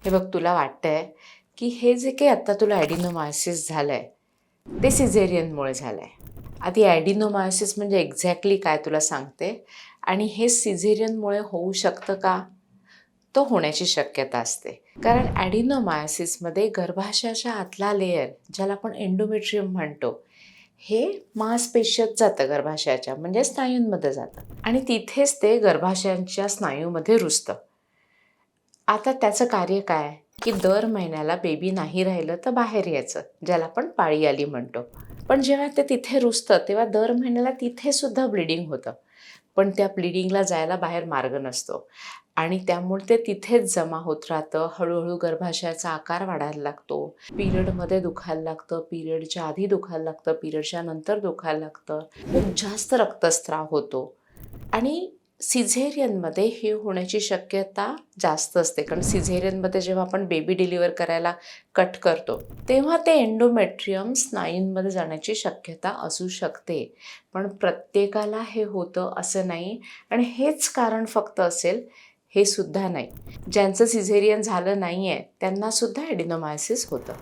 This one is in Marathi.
हे बघ, तुला वाटतंय की हे जे काही आता तुला ॲडिनोमायोसिस झालंय ते सिझेरियनमुळे झालंय. आधी ॲडिनोमायोसिस म्हणजे एक्झॅक्टली काय तुला सांगते, आणि हे सिझेरियनमुळे होऊ शकतं का? तो होण्याची शक्यता असते. कारण ॲडिनोमायोसिसमध्ये गर्भाशयाच्या आतला लेयर, ज्याला आपण एंडोमेट्रियम म्हणतो, हे मांसपेशीत जातं, गर्भाशयाच्या म्हणजे स्नायूंमध्ये जातं आणि तिथेच ते गर्भाशयांच्या स्नायूमध्ये रुजतं. आता त्याचं कार्य काय, की दर महिन्याला बेबी नाही राहिलं तर बाहेर यायचं, ज्याला आपण पाळी आली म्हणतो. पण जेव्हा ते तिथे रुजतं तेव्हा दर महिन्याला तिथे सुद्धा ब्लिडिंग होतं. पण त्या ब्लिडिंगला जायला बाहेर मार्ग नसतो आणि त्यामुळे ते तिथेच जमा होत राहतं. हळूहळू गर्भाशयाचा आकार वाढायला लागतो. पिरियडमध्ये दुखायला लागतं, पिरियडच्या आधी दुखायला लागतं, पिरियडच्या नंतर दुखायला लागतं. खूप जास्त रक्तस्राव होतो आणि सिझेरियनमध्ये हे होण्याची शक्यता जास्त असते. कारण सिझेरियनमध्ये जेव्हा आपण बेबी डिलिव्हर करायला कट करतो तेव्हा ते एंडोमेट्रियम स्नायूंमध्ये जाण्याची शक्यता असू शकते. पण प्रत्येकाला हे होतं असं नाही आणि हेच कारण फक्त असेल हे सुद्धा नाही. ज्यांचं सिझेरियन झालं नाही आहे त्यांनासुद्धा ॲडिनोमायोसिस होतं.